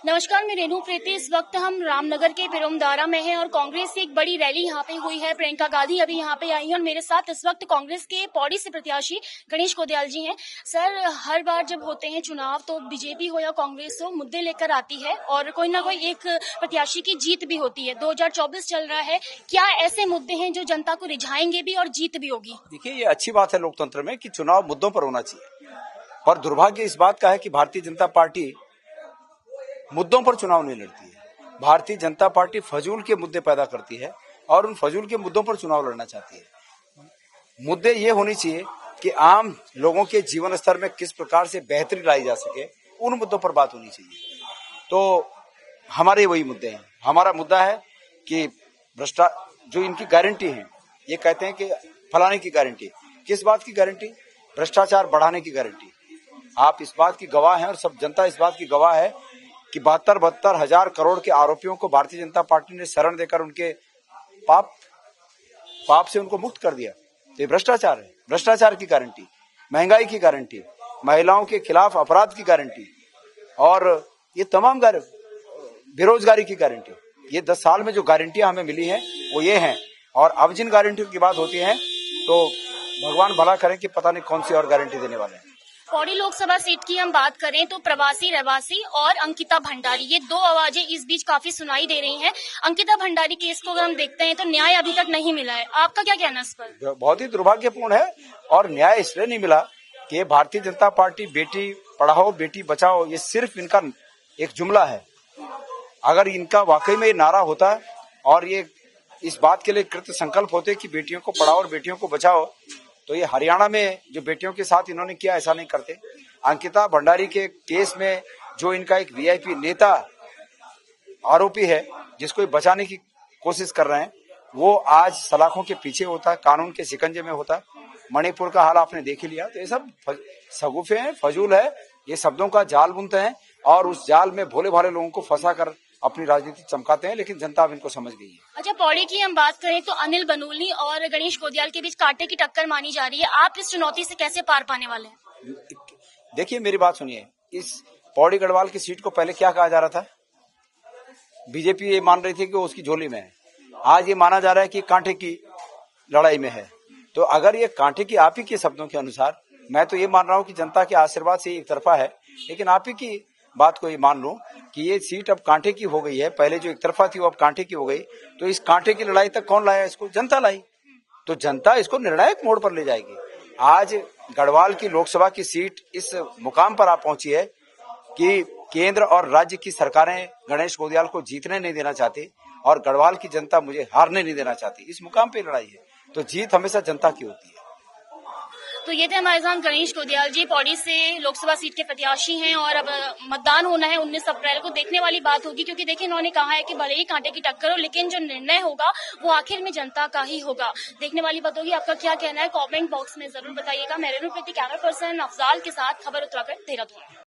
नमस्कार, मैं रेणु प्रीति। इस वक्त हम रामनगर के पिरोमदारा में हैं और कांग्रेस की एक बड़ी रैली यहाँ पे हुई है। प्रियंका गांधी अभी यहाँ पे आई हैं और मेरे साथ इस वक्त कांग्रेस के पौड़ी से प्रत्याशी गणेश कोदयाल जी हैं। सर, हर बार जब होते हैं चुनाव तो बीजेपी हो या कांग्रेस हो, मुद्दे लेकर आती है और कोई ना कोई एक प्रत्याशी की जीत भी होती है। 2024 चल रहा है, क्या ऐसे मुद्दे हैं जो जनता को रिझाएंगे भी और जीत भी होगी? देखिए, ये अच्छी बात है लोकतंत्र में कि चुनाव मुद्दों पर होना चाहिए, और दुर्भाग्य इस बात का है कि भारतीय जनता पार्टी मुद्दों पर चुनाव नहीं लड़ती है। भारतीय जनता पार्टी फजूल के मुद्दे पैदा करती है और उन फजूल के मुद्दों पर चुनाव लड़ना चाहती है। मुद्दे ये होनी चाहिए कि आम लोगों के जीवन स्तर में किस प्रकार से बेहतरी लाई जा सके, उन मुद्दों पर बात होनी चाहिए। तो हमारे वही मुद्दे हैं। हमारा मुद्दा है कि जो इनकी गारंटी है, ये कहते हैं कि फलाने की गारंटी, किस बात की गारंटी? भ्रष्टाचार बढ़ाने की गारंटी। आप इस बात की गवाह हैं और सब जनता इस बात की गवाह है कि 72 हजार करोड़ के आरोपियों को भारतीय जनता पार्टी ने शरण देकर उनके पाप से उनको मुक्त कर दिया। तो ये भ्रष्टाचार है। भ्रष्टाचार की गारंटी, महंगाई की गारंटी, महिलाओं के खिलाफ अपराध की गारंटी, और ये तमाम बेरोजगारी की गारंटी। ये 10 साल में जो गारंटियां हमें मिली हैं वो ये हैं। और अब जिन गारंटियों की बात होती है तो भगवान भला करें कि पता नहीं कौन सी और गारंटी देने वाले हैं। पौड़ी लोकसभा सीट की हम बात करें तो प्रवासी रहवासी और अंकिता भंडारी, ये दो आवाजें इस बीच काफी सुनाई दे रही हैं। अंकिता भंडारी केस को अगर हम देखते हैं तो न्याय अभी तक नहीं मिला है, आपका क्या कहना है इस पर? बहुत ही दुर्भाग्यपूर्ण है, और न्याय इसलिए नहीं मिला कि भारतीय जनता पार्टी बेटी पढ़ाओ बेटी बचाओ, ये सिर्फ इनका एक जुमला है। अगर इनका वाकई में ये नारा होता और ये इस बात के लिए कृत संकल्प होते कि बेटियों को पढ़ाओ और बेटियों को बचाओ, तो ये हरियाणा में जो बेटियों के साथ इन्होंने किया, ऐसा नहीं करते। अंकिता भंडारी के केस में जो इनका एक वीआईपी नेता आरोपी है, जिसको बचाने की कोशिश कर रहे हैं, वो आज सलाखों के पीछे होता, कानून के शिकंजे में होता। मणिपुर का हाल आपने देख ही लिया। तो ये सब सगुफे हैं, फजूल है, ये शब्दों का जाल बुनते हैं और उस जाल में भोले भाले लोगों को फंसा कर अपनी राजनीति चमकाते हैं, लेकिन जनता अब इनको समझ गई है। अच्छा, पौड़ी की हम बात करें तो अनिल बनूलनी और गणेश कोदयाल के बीच कांटे की टक्कर मानी जा रही है। आप इस चुनौती से कैसे पार पाने वाले हैं? देखिए, मेरी बात सुनिए। इस पौड़ी गढ़वाल की सीट को पहले क्या कहा जा रहा था? बीजेपी ये मान रही थी कि वो उसकी झोली में है। आज ये माना जा रहा है कि कांटे की लड़ाई में है। तो अगर ये कांटे की, आप ही के शब्दों के अनुसार, मैं तो ये मान रहा हूँ कि जनता के आशीर्वाद से एक तरफा है, लेकिन आप ही की बात को ये मान लूं कि ये सीट अब कांटे की हो गई है। पहले जो एक तरफा थी वो अब कांटे की हो गई। तो इस कांटे की लड़ाई तक कौन लाया इसको? जनता लाई। तो जनता इसको निर्णायक मोड़ पर ले जाएगी। आज गढ़वाल की लोकसभा की सीट इस मुकाम पर आप पहुंची है कि केंद्र और राज्य की सरकारें गणेश कोदयाल को जीतने नहीं देना चाहती और गढ़वाल की जनता मुझे हारने नहीं देना चाहती। इस मुकाम पे लड़ाई है, तो जीत हमेशा जनता की होती है। तो ये थे हमारे साथ गणेश कोदयाल जी, पौड़ी से लोकसभा सीट के प्रत्याशी हैं और अब मतदान होना है 19 अप्रैल को। देखने वाली बात होगी, क्योंकि देखिए इन्होंने कहा है कि भले ही कांटे की टक्कर हो, लेकिन जो निर्णय होगा वो आखिर में जनता का ही होगा। देखने वाली बात होगी। आपका क्या कहना है कमेंट बॉक्स में जरूर बताइएगा। मैं रेणु प्रीति, कैमरा पर्सन अफजाल के साथ, खबर उत्तराखंड, देहरादून।